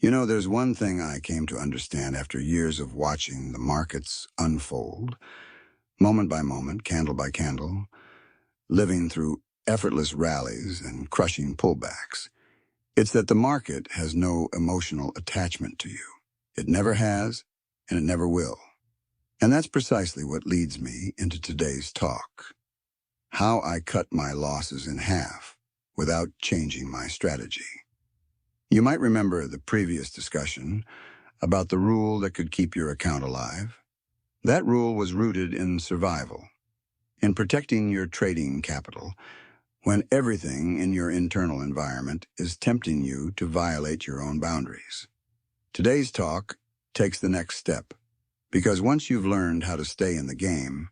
You know, there's one thing I came to understand after years of watching the markets unfold, moment by moment, candle by candle, living through effortless rallies and crushing pullbacks. It's that the market has no emotional attachment to you. It never has, and it never will. And that's precisely what leads me into today's talk. How I cut my losses in half without changing my strategy. You might remember the previous discussion about the rule that could keep your account alive. That rule was rooted in survival, in protecting your trading capital when everything in your internal environment is tempting you to violate your own boundaries. Today's talk takes the next step, because once you've learned how to stay in the game,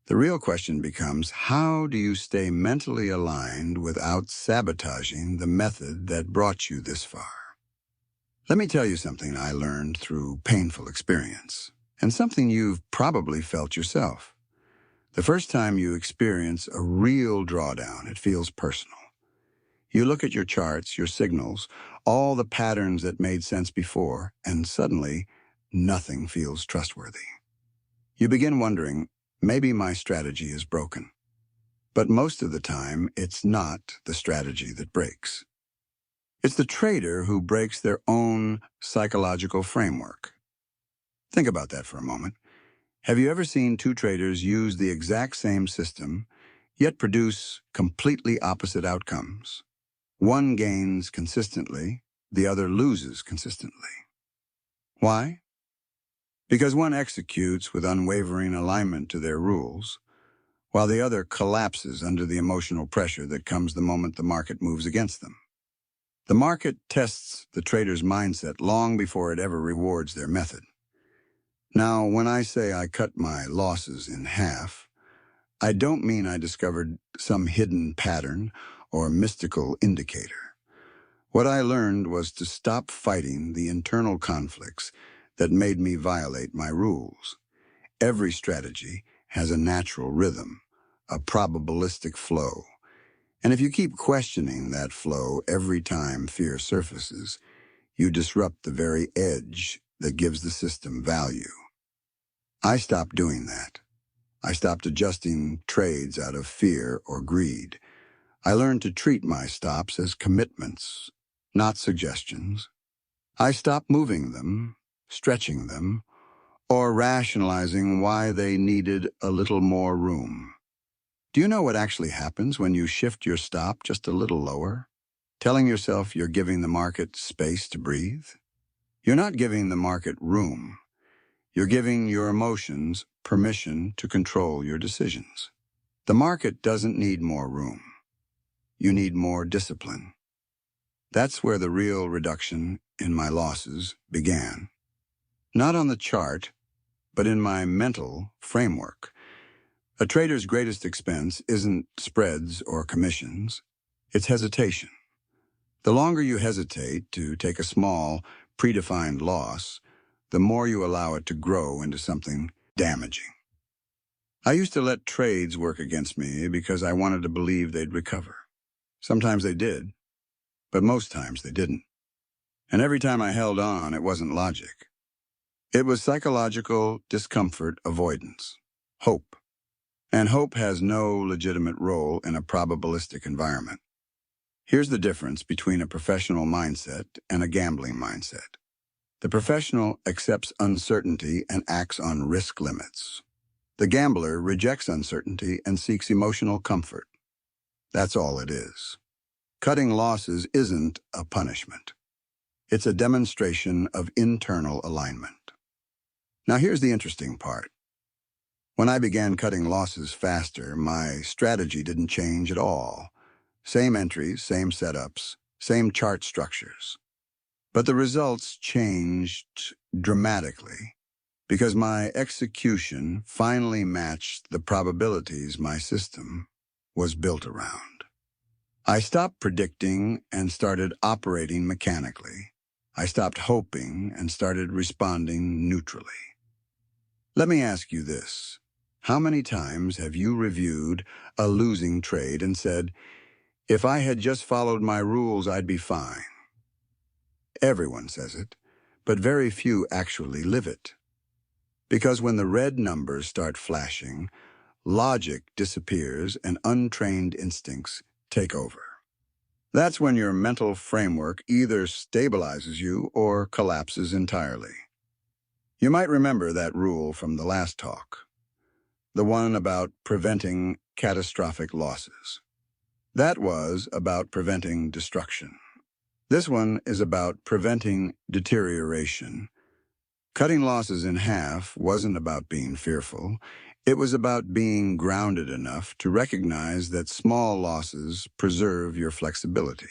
the real question becomes, how do you stay mentally aligned without sabotaging the method that brought you this far? Let me tell you something I learned through painful experience, and something you've probably felt yourself. The first time you experience a real drawdown, it feels personal. You look at your charts, your signals, all the patterns that made sense before, and suddenly, nothing feels trustworthy. You begin wondering, maybe my strategy is broken. But most of the time, it's not the strategy that breaks. It's the trader who breaks their own psychological framework. Think about that for a moment. Have you ever seen two traders use the exact same system, yet produce completely opposite outcomes? One gains consistently, the other loses consistently. Why? Because one executes with unwavering alignment to their rules, while the other collapses under the emotional pressure that comes the moment the market moves against them. The market tests the trader's mindset long before it ever rewards their method. Now, when I say I cut my losses in half, I don't mean I discovered some hidden pattern or mystical indicator. What I learned was to stop fighting the internal conflicts that made me violate my rules. Every strategy has a natural rhythm, a probabilistic flow. And if you keep questioning that flow every time fear surfaces, you disrupt the very edge that gives the system value. I stopped doing that. I stopped adjusting trades out of fear or greed. I learned to treat my stops as commitments, not suggestions. I stopped moving them, stretching them, or rationalizing why they needed a little more room. Do you know what actually happens when you shift your stop just a little lower? Telling yourself you're giving the market space to breathe? You're not giving the market room. You're giving your emotions permission to control your decisions. The market doesn't need more room. You need more discipline. That's where the real reduction in my losses began. Not on the chart, but in my mental framework. A trader's greatest expense isn't spreads or commissions. It's hesitation. The longer you hesitate to take a small, predefined loss, the more you allow it to grow into something damaging. I used to let trades work against me because I wanted to believe they'd recover. Sometimes they did, but most times they didn't. And every time I held on, it wasn't logic. It was psychological discomfort avoidance, hope. And hope has no legitimate role in a probabilistic environment. Here's the difference between a professional mindset and a gambling mindset. The professional accepts uncertainty and acts on risk limits. The gambler rejects uncertainty and seeks emotional comfort. That's all it is. Cutting losses isn't a punishment. It's a demonstration of internal alignment. Now here's the interesting part. When I began cutting losses faster, my strategy didn't change at all. Same entries, same setups, same chart structures. But the results changed dramatically because my execution finally matched the probabilities my system was built around. I stopped predicting and started operating mechanically. I stopped hoping and started responding neutrally. Let me ask you this. How many times have you reviewed a losing trade and said, if I had just followed my rules, I'd be fine? Everyone says it, but very few actually live it. Because when the red numbers start flashing, logic disappears and untrained instincts take over. That's when your mental framework either stabilizes you or collapses entirely. You might remember that rule from the last talk, the one about preventing catastrophic losses. That was about preventing destruction. This one is about preventing deterioration. Cutting losses in half wasn't about being fearful. It was about being grounded enough to recognize that small losses preserve your flexibility,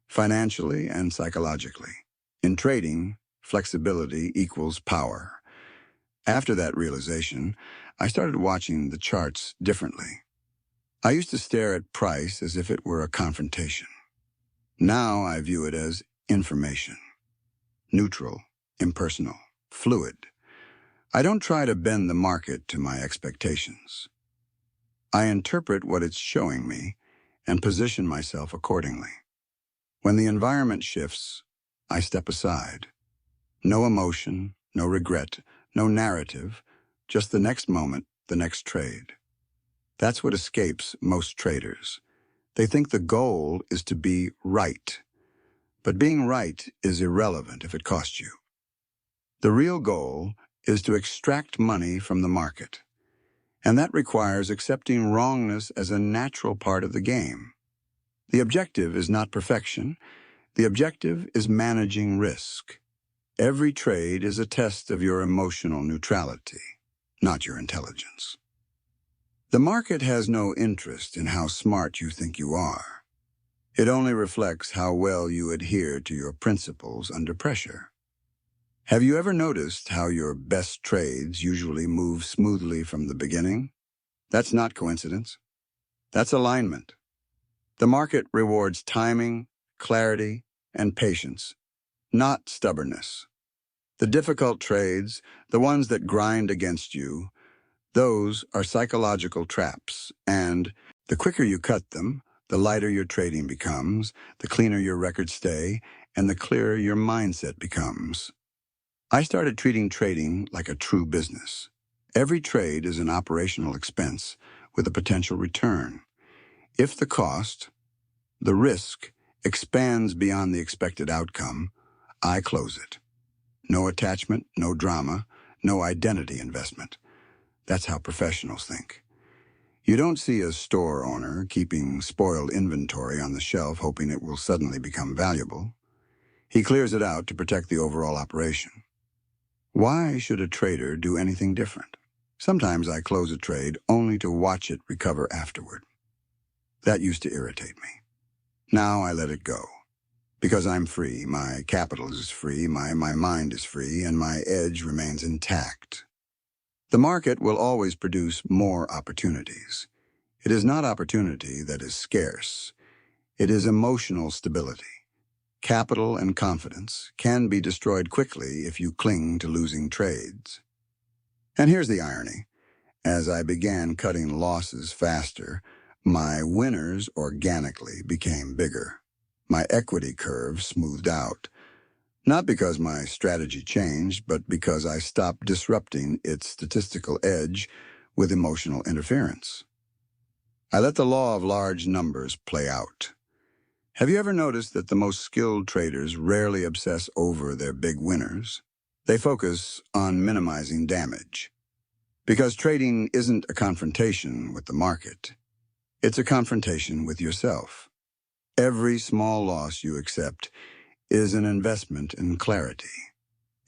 financially and psychologically. In trading, flexibility equals power. After that realization, I started watching the charts differently. I used to stare at price as if it were a confrontation. Now I view it as information. Neutral, impersonal, fluid. I don't try to bend the market to my expectations. I interpret what it's showing me and position myself accordingly. When the environment shifts, I step aside. No emotion, no regret, no narrative, just the next moment, the next trade. That's what escapes most traders. They think the goal is to be right, but being right is irrelevant if it costs you. The real goal is to extract money from the market, and that requires accepting wrongness as a natural part of the game. The objective is not perfection. The objective is managing risk. Every trade is a test of your emotional neutrality, not your intelligence. The market has no interest in how smart you think you are. It only reflects how well you adhere to your principles under pressure. Have you ever noticed how your best trades usually move smoothly from the beginning? That's not coincidence. That's alignment. The market rewards timing, clarity, and patience, not stubbornness. The difficult trades, the ones that grind against you, those are psychological traps, and the quicker you cut them, the lighter your trading becomes, the cleaner your records stay, and the clearer your mindset becomes. I started treating trading like a true business. Every trade is an operational expense with a potential return. If the cost, the risk, expands beyond the expected outcome, I close it. No attachment, no drama, no identity investment. That's how professionals think. You don't see a store owner keeping spoiled inventory on the shelf hoping it will suddenly become valuable. He clears it out to protect the overall operation. Why should a trader do anything different? Sometimes I close a trade only to watch it recover afterward. That used to irritate me. Now I let it go. Because I'm free, my capital is free, my mind is free, and my edge remains intact. The market will always produce more opportunities. It is not opportunity that is scarce. It is emotional stability. Capital and confidence can be destroyed quickly if you cling to losing trades. And here's the irony. As I began cutting losses faster, my winners organically became bigger. My equity curve smoothed out. Not because my strategy changed, but because I stopped disrupting its statistical edge with emotional interference. I let the law of large numbers play out. Have you ever noticed that the most skilled traders rarely obsess over their big winners? They focus on minimizing damage. Because trading isn't a confrontation with the market. It's a confrontation with yourself. Every small loss you accept is an investment in clarity.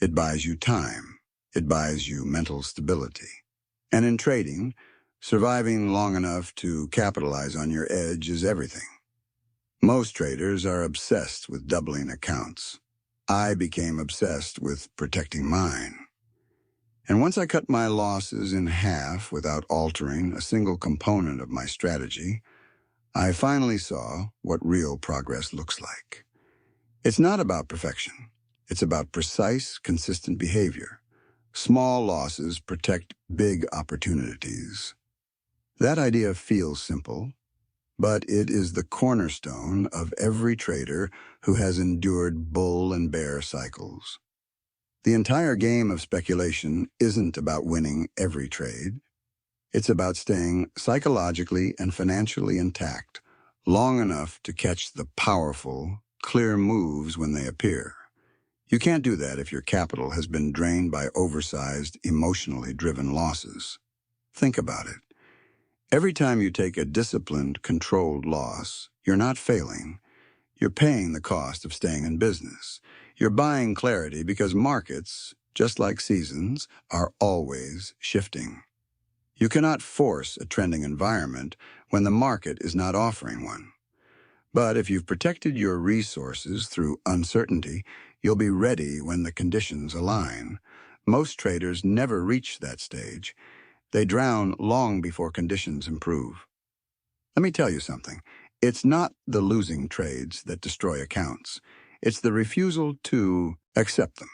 It buys you time. It buys you mental stability. And in trading, surviving long enough to capitalize on your edge is everything. Most traders are obsessed with doubling accounts. I became obsessed with protecting mine. And once I cut my losses in half without altering a single component of my strategy, I finally saw what real progress looks like. It's not about perfection. It's about precise, consistent behavior. Small losses protect big opportunities. That idea feels simple, but it is the cornerstone of every trader who has endured bull and bear cycles. The entire game of speculation isn't about winning every trade. It's about staying psychologically and financially intact long enough to catch the powerful, clear moves when they appear. You can't do that if your capital has been drained by oversized, emotionally driven losses. Think about it. Every time you take a disciplined, controlled loss, you're not failing. You're paying the cost of staying in business. You're buying clarity because markets, just like seasons, are always shifting. You cannot force a trending environment when the market is not offering one. But if you've protected your resources through uncertainty, you'll be ready when the conditions align. Most traders never reach that stage. They drown long before conditions improve. Let me tell you something. It's not the losing trades that destroy accounts. It's the refusal to accept them.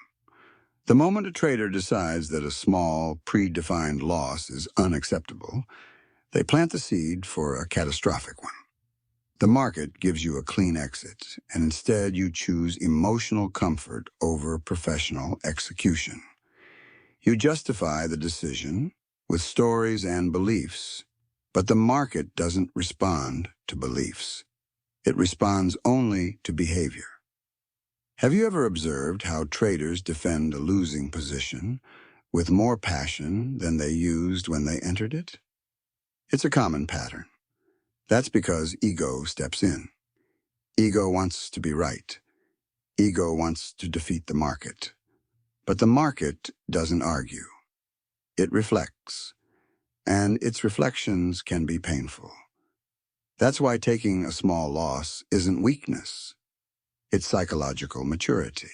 The moment a trader decides that a small, predefined loss is unacceptable, they plant the seed for a catastrophic one. The market gives you a clean exit, and instead you choose emotional comfort over professional execution. You justify the decision with stories and beliefs, but the market doesn't respond to beliefs. It responds only to behavior. Have you ever observed how traders defend a losing position with more passion than they used when they entered it? It's a common pattern. That's because ego steps in. Ego wants to be right. Ego wants to defeat the market. But the market doesn't argue. It reflects, and its reflections can be painful. That's why taking a small loss isn't weakness. It's psychological maturity.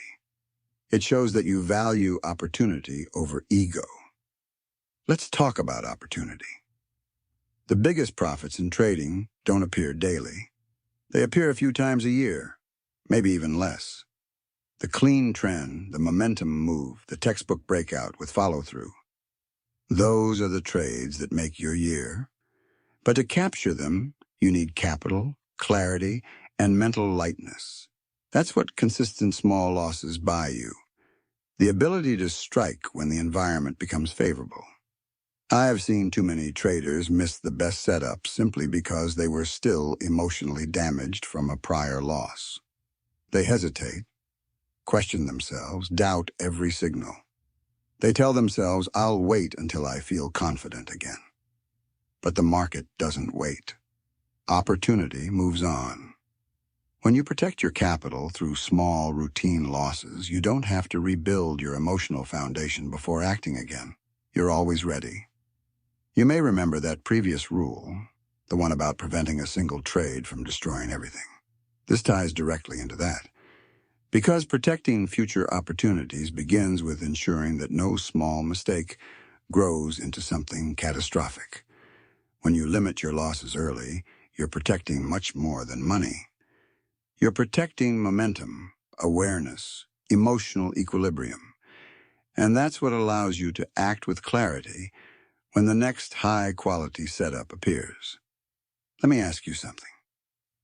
It shows that you value opportunity over ego. Let's talk about opportunity. The biggest profits in trading don't appear daily. They appear a few times a year, maybe even less. The clean trend, the momentum move, the textbook breakout with follow-through. Those are the trades that make your year. But to capture them, you need capital, clarity, and mental lightness. That's what consistent small losses buy you. The ability to strike when the environment becomes favorable. I have seen too many traders miss the best setup simply because they were still emotionally damaged from a prior loss. They hesitate, question themselves, doubt every signal. They tell themselves, I'll wait until I feel confident again. But the market doesn't wait. Opportunity moves on. When you protect your capital through small, routine losses, you don't have to rebuild your emotional foundation before acting again. You're always ready. You may remember that previous rule, the one about preventing a single trade from destroying everything. This ties directly into that. Because protecting future opportunities begins with ensuring that no small mistake grows into something catastrophic. When you limit your losses early, you're protecting much more than money. You're protecting momentum, awareness, emotional equilibrium. And that's what allows you to act with clarity when the next high-quality setup appears. Let me ask you something.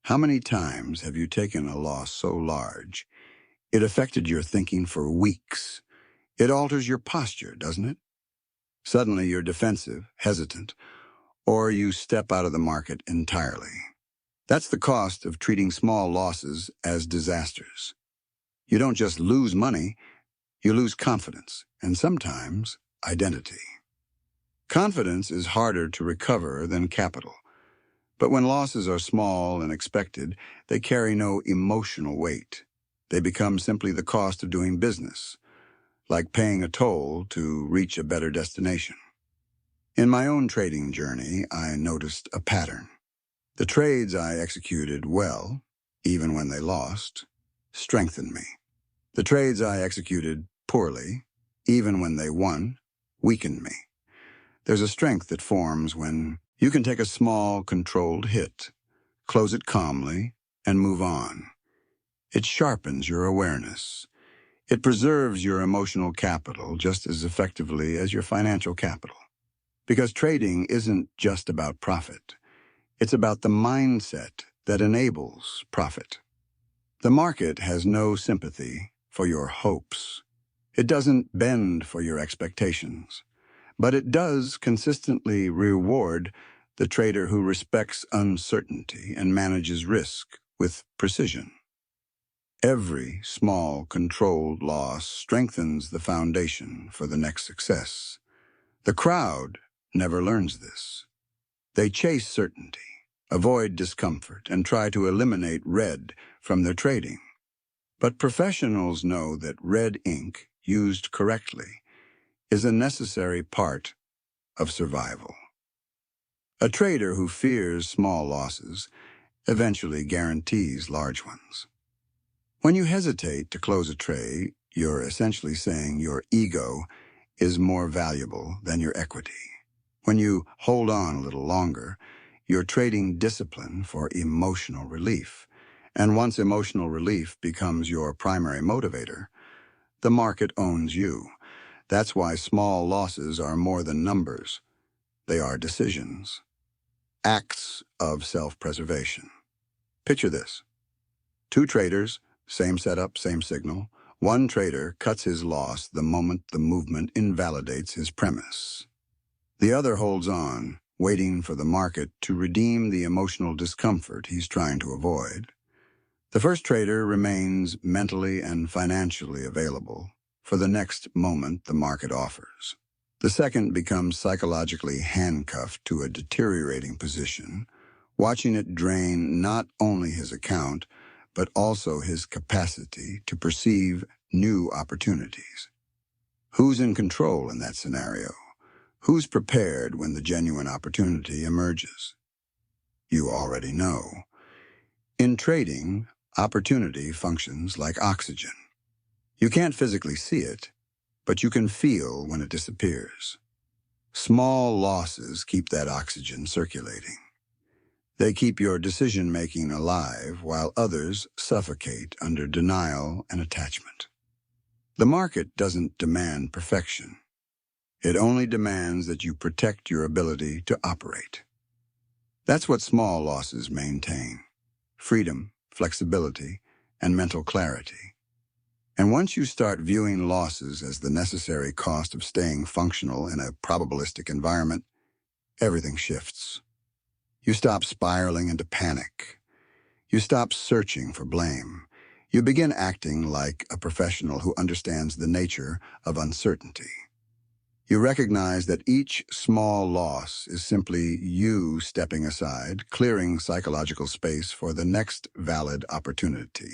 How many times have you taken a loss so large it affected your thinking for weeks? It alters your posture, doesn't it? Suddenly you're defensive, hesitant, or you step out of the market entirely. That's the cost of treating small losses as disasters. You don't just lose money, you lose confidence, and sometimes identity. Confidence is harder to recover than capital. But when losses are small and expected, they carry no emotional weight. They become simply the cost of doing business, like paying a toll to reach a better destination. In my own trading journey, I noticed a pattern. The trades I executed well, even when they lost, strengthened me. The trades I executed poorly, even when they won, weakened me. There's a strength that forms when you can take a small, controlled hit, close it calmly, and move on. It sharpens your awareness. It preserves your emotional capital just as effectively as your financial capital. Because trading isn't just about profit. It's about the mindset that enables profit. The market has no sympathy for your hopes. It doesn't bend for your expectations, but it does consistently reward the trader who respects uncertainty and manages risk with precision. Every small, controlled loss strengthens the foundation for the next success. The crowd never learns this. They chase certainty, avoid discomfort, and try to eliminate red from their trading. But professionals know that red ink, used correctly, is a necessary part of survival. A trader who fears small losses eventually guarantees large ones. When you hesitate to close a trade, you're essentially saying your ego is more valuable than your equity. When you hold on a little longer, you're trading discipline for emotional relief. And once emotional relief becomes your primary motivator, the market owns you. That's why small losses are more than numbers. They are decisions, acts of self-preservation. Picture this. Two traders, same setup, same signal. One trader cuts his loss the moment the movement invalidates his premise. The other holds on, waiting for the market to redeem the emotional discomfort he's trying to avoid. The first trader remains mentally and financially available for the next moment the market offers. The second becomes psychologically handcuffed to a deteriorating position, watching it drain not only his account, but also his capacity to perceive new opportunities. Who's in control in that scenario? Who's prepared when the genuine opportunity emerges? You already know. In trading, opportunity functions like oxygen. You can't physically see it, but you can feel when it disappears. Small losses keep that oxygen circulating. They keep your decision-making alive while others suffocate under denial and attachment. The market doesn't demand perfection. It only demands that you protect your ability to operate. That's what small losses maintain: freedom, flexibility, and mental clarity. And once you start viewing losses as the necessary cost of staying functional in a probabilistic environment, everything shifts. You stop spiraling into panic. You stop searching for blame. You begin acting like a professional who understands the nature of uncertainty. You recognize that each small loss is simply you stepping aside, clearing psychological space for the next valid opportunity.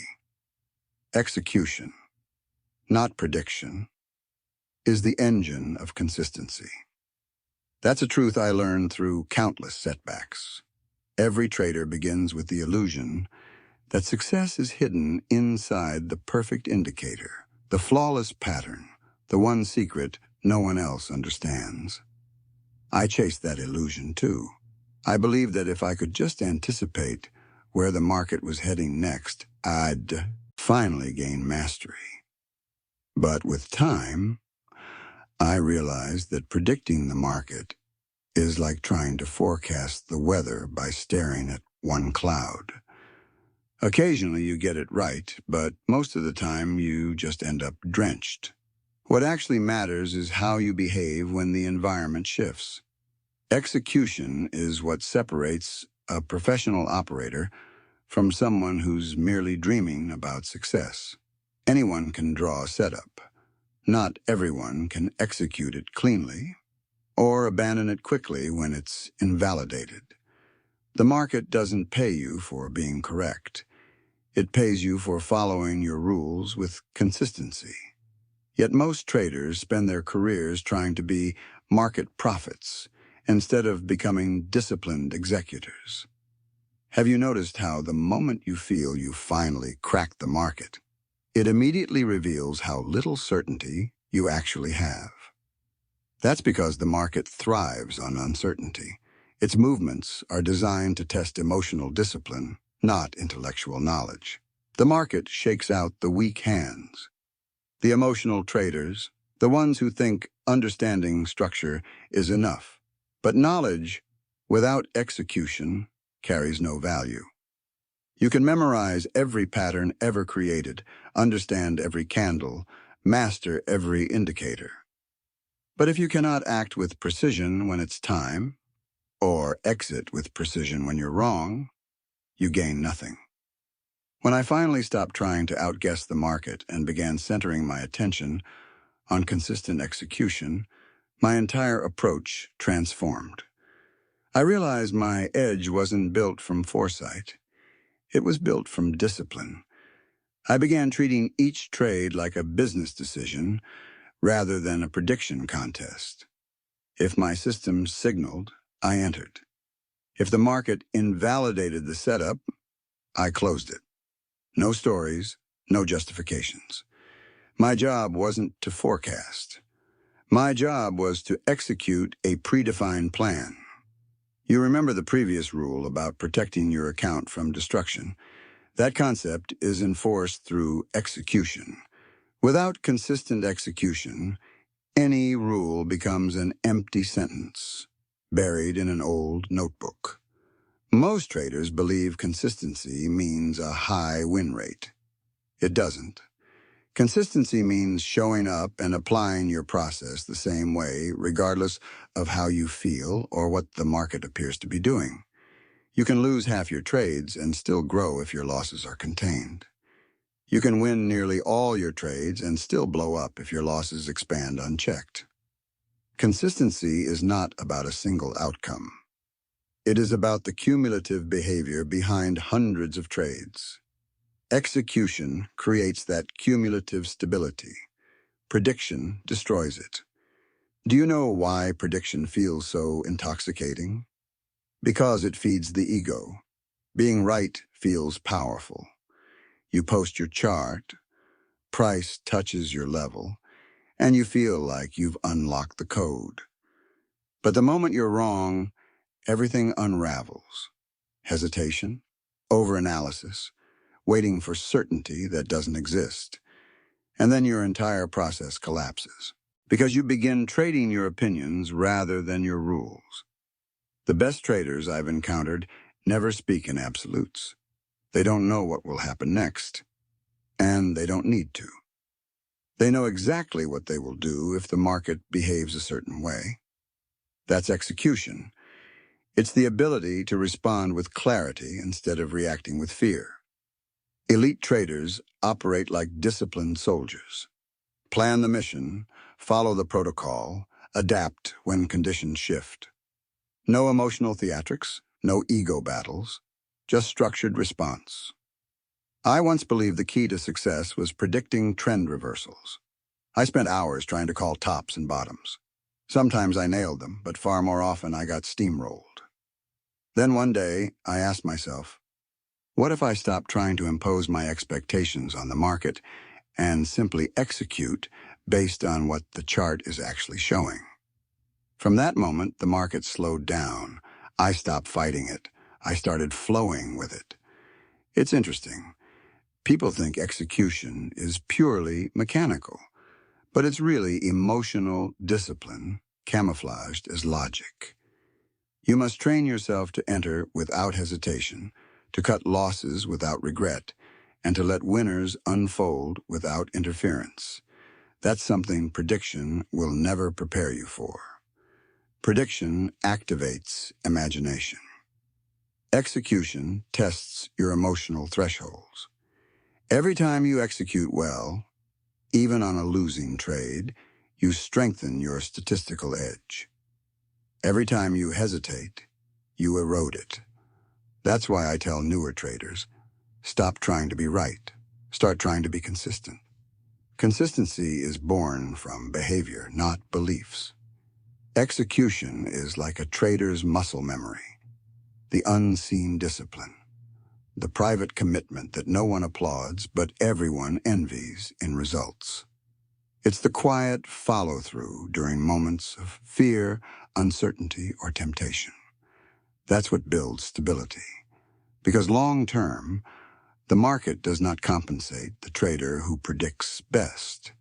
Execution, not prediction, is the engine of consistency. That's a truth I learned through countless setbacks. Every trader begins with the illusion that success is hidden inside the perfect indicator, the flawless pattern, the one secret no one else understands. I chased that illusion too. I believed that if I could just anticipate where the market was heading next, I'd finally gain mastery. But with time, I realized that predicting the market is like trying to forecast the weather by staring at one cloud. Occasionally you get it right, but most of the time you just end up drenched. What actually matters is how you behave when the environment shifts. Execution is what separates a professional operator from someone who's merely dreaming about success. Anyone can draw a setup. Not everyone can execute it cleanly or abandon it quickly when it's invalidated. The market doesn't pay you for being correct. It pays you for following your rules with consistency. Yet most traders spend their careers trying to be market prophets instead of becoming disciplined executors. Have you noticed how the moment you feel you finally cracked the market, it immediately reveals how little certainty you actually have? That's because the market thrives on uncertainty. Its movements are designed to test emotional discipline, not intellectual knowledge. The market shakes out the weak hands. The emotional traders, the ones who think understanding structure is enough. But knowledge without execution carries no value. You can memorize every pattern ever created, understand every candle, master every indicator. But if you cannot act with precision when it's time, or exit with precision when you're wrong, you gain nothing. When I finally stopped trying to outguess the market and began centering my attention on consistent execution, my entire approach transformed. I realized my edge wasn't built from foresight. It was built from discipline. I began treating each trade like a business decision rather than a prediction contest. If my system signaled, I entered. If the market invalidated the setup, I closed it. No stories, no justifications. My job wasn't to forecast. My job was to execute a predefined plan. You remember the previous rule about protecting your account from destruction. That concept is enforced through execution. Without consistent execution, any rule becomes an empty sentence, buried in an old notebook. Most traders believe consistency means a high win rate. It doesn't. Consistency means showing up and applying your process the same way, regardless of how you feel or what the market appears to be doing. You can lose half your trades and still grow if your losses are contained. You can win nearly all your trades and still blow up if your losses expand unchecked. Consistency is not about a single outcome. It is about the cumulative behavior behind hundreds of trades. Execution creates that cumulative stability. Prediction destroys it. Do you know why prediction feels so intoxicating? Because it feeds the ego. Being right feels powerful. You post your chart, price touches your level, and you feel like you've unlocked the code. But the moment you're wrong, everything unravels. Hesitation, overanalysis, waiting for certainty that doesn't exist. And then your entire process collapses, because you begin trading your opinions rather than your rules. The best traders I've encountered never speak in absolutes. They don't know what will happen next, and they don't need to. They know exactly what they will do if the market behaves a certain way. That's execution. It's the ability to respond with clarity instead of reacting with fear. Elite traders operate like disciplined soldiers. Plan the mission, follow the protocol, adapt when conditions shift. No emotional theatrics, no ego battles, just structured response. I once believed the key to success was predicting trend reversals. I spent hours trying to call tops and bottoms. Sometimes I nailed them, but far more often I got steamrolled. Then one day, I asked myself, what if I stopped trying to impose my expectations on the market and simply execute based on what the chart is actually showing? From that moment, the market slowed down. I stopped fighting it. I started flowing with it. It's interesting. People think execution is purely mechanical, but it's really emotional discipline camouflaged as logic. You must train yourself to enter without hesitation, to cut losses without regret, and to let winners unfold without interference. That's something prediction will never prepare you for. Prediction activates imagination. Execution tests your emotional thresholds. Every time you execute well, even on a losing trade, you strengthen your statistical edge. Every time you hesitate, you erode it. That's why I tell newer traders, stop trying to be right. Start trying to be consistent. Consistency is born from behavior, not beliefs. Execution is like a trader's muscle memory, the unseen discipline, the private commitment that no one applauds but everyone envies in results. It's the quiet follow-through during moments of fear, uncertainty, or temptation. That's what builds stability. Because long-term, the market does not compensate the trader who predicts best.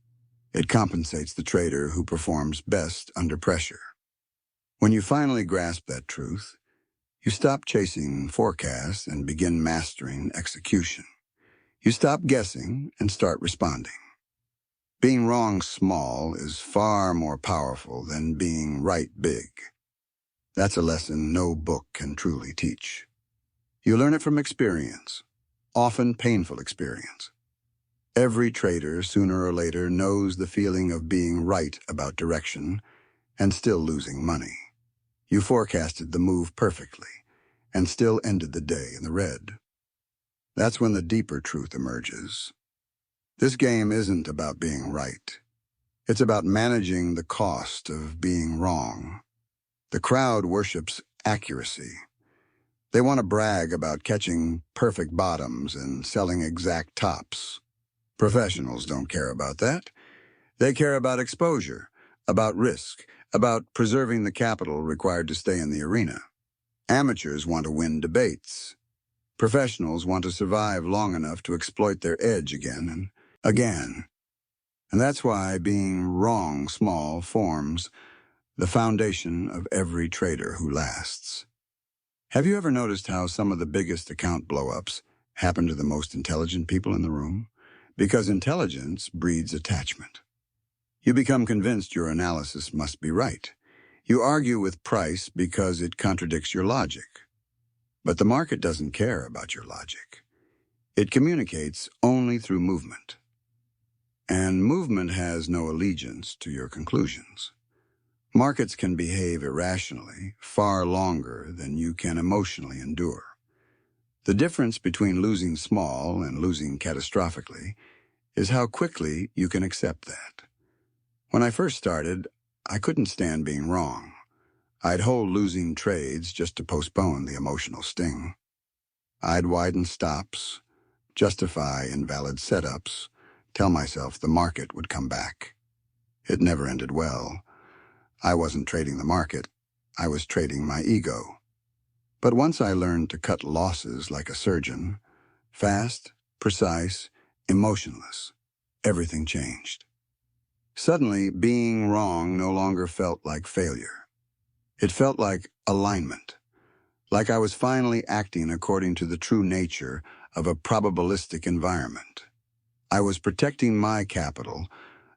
It compensates the trader who performs best under pressure. When you finally grasp that truth, You stop chasing forecasts and begin mastering execution. You stop guessing and start responding. Being wrong small is far more powerful than being right big. That's a lesson no book can truly teach. You learn it from experience, often painful experience. Every trader, sooner or later, knows the feeling of being right about direction and still losing money. You forecasted the move perfectly and still ended the day in the red. That's when the deeper truth emerges. This game isn't about being right. It's about managing the cost of being wrong. The crowd worships accuracy. They want to brag about catching perfect bottoms and selling exact tops. Professionals don't care about that. They care about exposure, about risk, about preserving the capital required to stay in the arena. Amateurs want to win debates. Professionals want to survive long enough to exploit their edge again and again. And that's why being wrong small forms the foundation of every trader who lasts. Have you ever noticed how some of the biggest account blow-ups happen to the most intelligent people in the room? Because intelligence breeds attachment. You become convinced your analysis must be right. You argue with price because it contradicts your logic. But the market doesn't care about your logic. It communicates only through movement. And movement has no allegiance to your conclusions. Markets can behave irrationally far longer than you can emotionally endure. The difference between losing small and losing catastrophically is how quickly you can accept that. When I first started, I couldn't stand being wrong. I'd hold losing trades just to postpone the emotional sting. I'd widen stops, justify invalid setups, tell myself the market would come back. It never ended well. I wasn't trading the market. I was trading my ego. But once I learned to cut losses like a surgeon, fast, precise, emotionless, everything changed. Suddenly, being wrong no longer felt like failure. It felt like alignment, like I was finally acting according to the true nature of a probabilistic environment. I was protecting my capital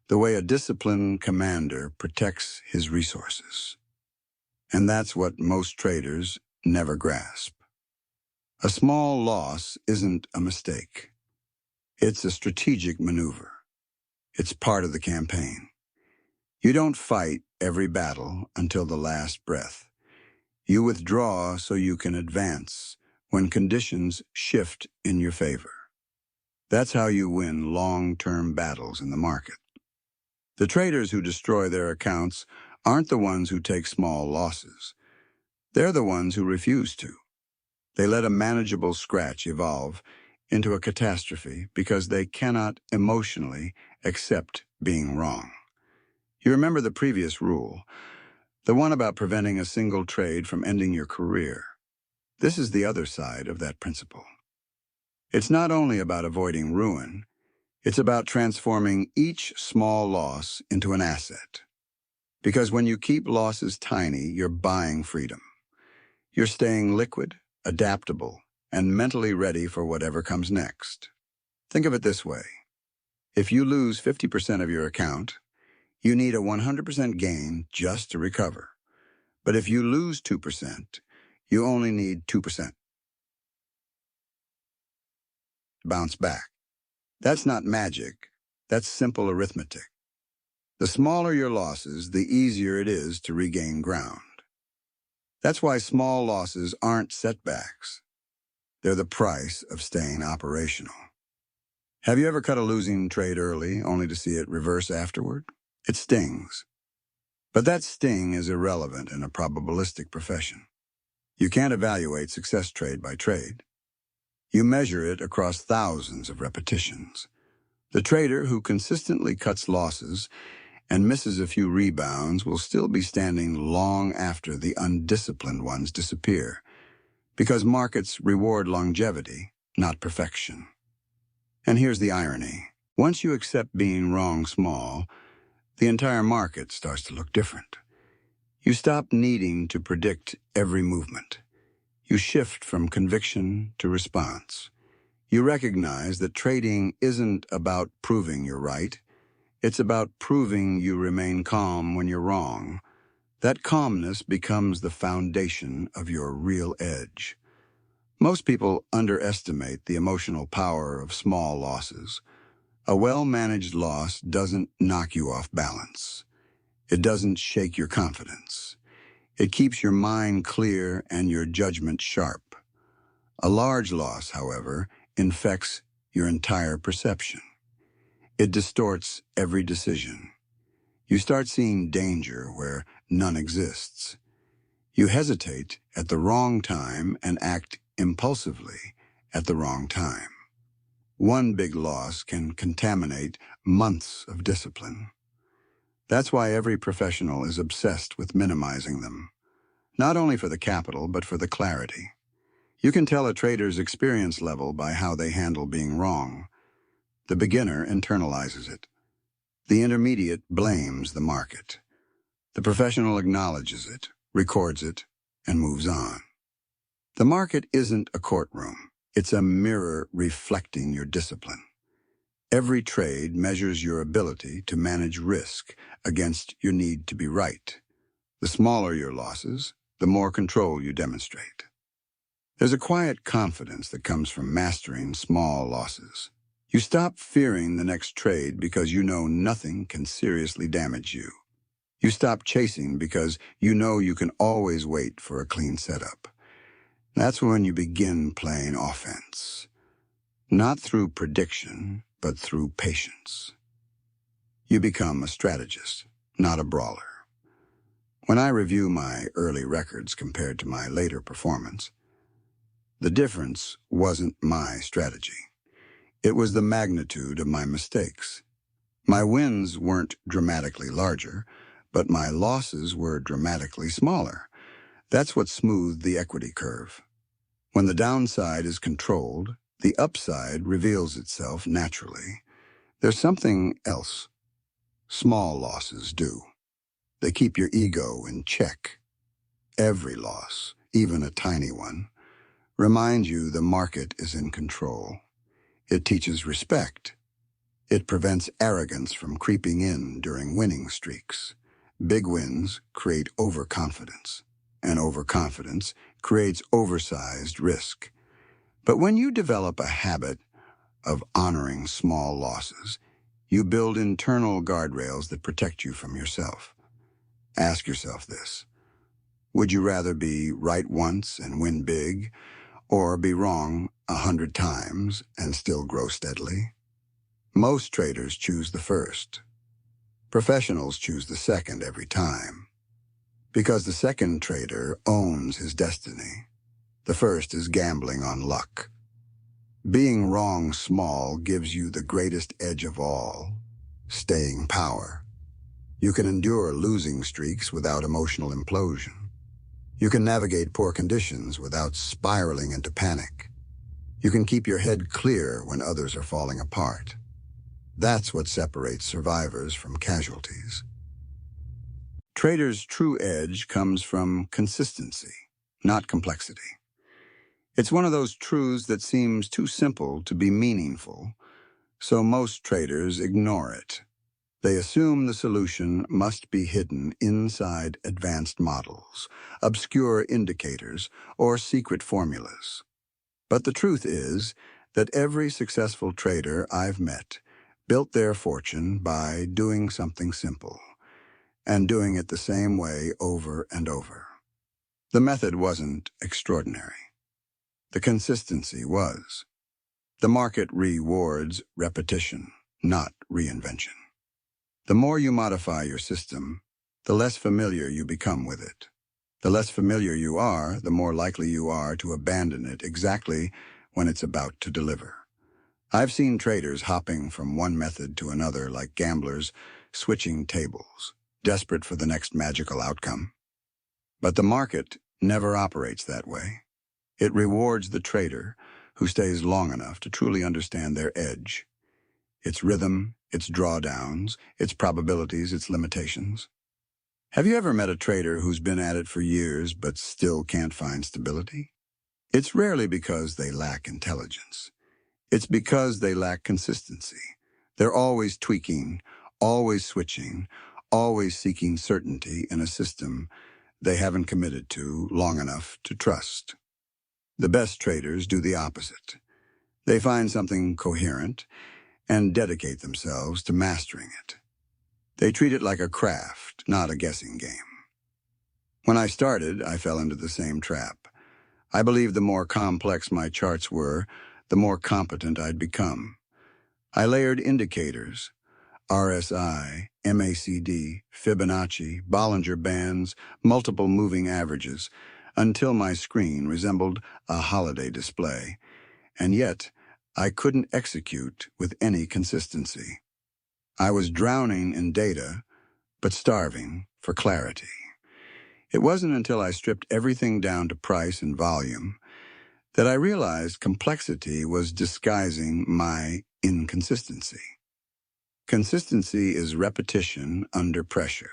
the way a disciplined commander protects his resources. And that's what most traders never grasp. A small loss isn't a mistake. It's a strategic maneuver. It's part of the campaign. You don't fight every battle until the last breath. You withdraw so you can advance when conditions shift in your favor. That's how you win long-term battles in the market. The traders who destroy their accounts aren't the ones who take small losses. They're the ones who refuse to. They let a manageable scratch evolve into a catastrophe because they cannot emotionally accept being wrong. You remember the previous rule, the one about preventing a single trade from ending your career. This is the other side of that principle. It's not only about avoiding ruin, it's about transforming each small loss into an asset. Because when you keep losses tiny, you're buying freedom. You're staying liquid, adaptable, and mentally ready for whatever comes next. Think of it this way. If you lose 50% of your account, you need a 100% gain just to recover. But if you lose 2%, you only need 2% to bounce back. That's not magic. That's simple arithmetic. The smaller your losses, the easier it is to regain ground. That's why small losses aren't setbacks. They're the price of staying operational. Have you ever cut a losing trade early, only to see it reverse afterward? It stings. But that sting is irrelevant in a probabilistic profession. You can't evaluate success trade by trade. You measure it across thousands of repetitions. The trader who consistently cuts losses and misses a few rebounds will still be standing long after the undisciplined ones disappear, because markets reward longevity, not perfection. And here's the irony. Once you accept being wrong small, the entire market starts to look different. You stop needing to predict every movement. You shift from conviction to response. You recognize that trading isn't about proving you're right. It's about proving you remain calm when you're wrong. That calmness becomes the foundation of your real edge. Most people underestimate the emotional power of small losses. A well-managed loss doesn't knock you off balance. It doesn't shake your confidence. It keeps your mind clear and your judgment sharp. A large loss, however, infects your entire perception. It distorts every decision. You start seeing danger where none exists. You hesitate at the wrong time and act impulsively at the wrong time. One big loss can contaminate months of discipline. That's why every professional is obsessed with minimizing them, not only for the capital, but for the clarity. You can tell a trader's experience level by how they handle being wrong. The beginner internalizes it. The intermediate blames the market. The professional acknowledges it, records it, and moves on. The market isn't a courtroom. It's a mirror reflecting your discipline. Every trade measures your ability to manage risk against your need to be right. The smaller your losses, the more control you demonstrate. There's a quiet confidence that comes from mastering small losses. You stop fearing the next trade because you know nothing can seriously damage you. You stop chasing because you know you can always wait for a clean setup. That's when you begin playing offense. Not through prediction, but through patience. You become a strategist, not a brawler. When I review my early records compared to my later performance, the difference wasn't my strategy. It was the magnitude of my mistakes. My wins weren't dramatically larger, but my losses were dramatically smaller. That's what smoothed the equity curve. When the downside is controlled, the upside reveals itself naturally. There's something else small losses do. They keep your ego in check. Every loss, even a tiny one, reminds you the market is in control. It teaches respect. It prevents arrogance from creeping in during winning streaks. Big wins create overconfidence, and overconfidence creates oversized risk. But when you develop a habit of honoring small losses, you build internal guardrails that protect you from yourself. Ask yourself this: would you rather be right once and win big, or be wrong 100 times and still grow steadily? Most traders choose the first. Professionals choose the second every time. Because the second trader owns his destiny. The first is gambling on luck. Being wrong small gives you the greatest edge of all: staying power. You can endure losing streaks without emotional implosion. You can navigate poor conditions without spiraling into panic. You can keep your head clear when others are falling apart. That's what separates survivors from casualties. Traders' true edge comes from consistency, not complexity. It's one of those truths that seems too simple to be meaningful, so most traders ignore it. They assume the solution must be hidden inside advanced models, obscure indicators, or secret formulas. But the truth is that every successful trader I've met built their fortune by doing something simple, and doing it the same way over and over. The method wasn't extraordinary. The consistency was. The market rewards repetition, not reinvention. The more you modify your system, the less familiar you become with it. The less familiar you are, the more likely you are to abandon it exactly when it's about to deliver. I've seen traders hopping from one method to another like gamblers switching tables, desperate for the next magical outcome. But the market never operates that way. It rewards the trader who stays long enough to truly understand their edge, its rhythm, its drawdowns, its probabilities, its limitations. Have you ever met a trader who's been at it for years but still can't find stability? It's rarely because they lack intelligence. It's because they lack consistency. They're always tweaking, always switching, always seeking certainty in a system they haven't committed to long enough to trust. The best traders do the opposite. They find something coherent and dedicate themselves to mastering it. They treat it like a craft, not a guessing game. When I started, I fell into the same trap. I believed the more complex my charts were, the more competent I'd become. I layered indicators, RSI, MACD, Fibonacci, Bollinger Bands, multiple moving averages, until my screen resembled a holiday display. And yet, I couldn't execute with any consistency. I was drowning in data, but starving for clarity. It wasn't until I stripped everything down to price and volume that I realized complexity was disguising my inconsistency. Consistency is repetition under pressure.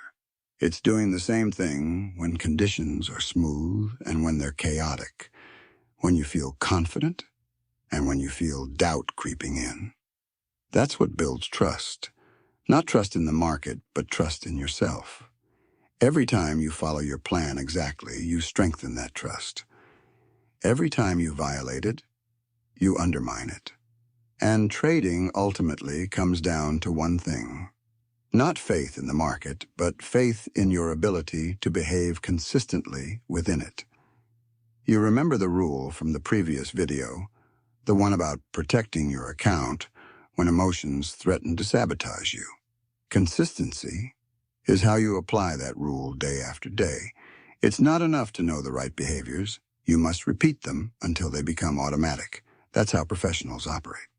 It's doing the same thing when conditions are smooth and when they're chaotic, when you feel confident and when you feel doubt creeping in. That's what builds trust. Not trust in the market, but trust in yourself. Every time you follow your plan exactly, you strengthen that trust. Every time you violate it, you undermine it. And trading ultimately comes down to one thing. Not faith in the market, but faith in your ability to behave consistently within it. You remember the rule from the previous video, the one about protecting your account when emotions threaten to sabotage you. Consistency is how you apply that rule day after day. It's not enough to know the right behaviors. You must repeat them until they become automatic. That's how professionals operate.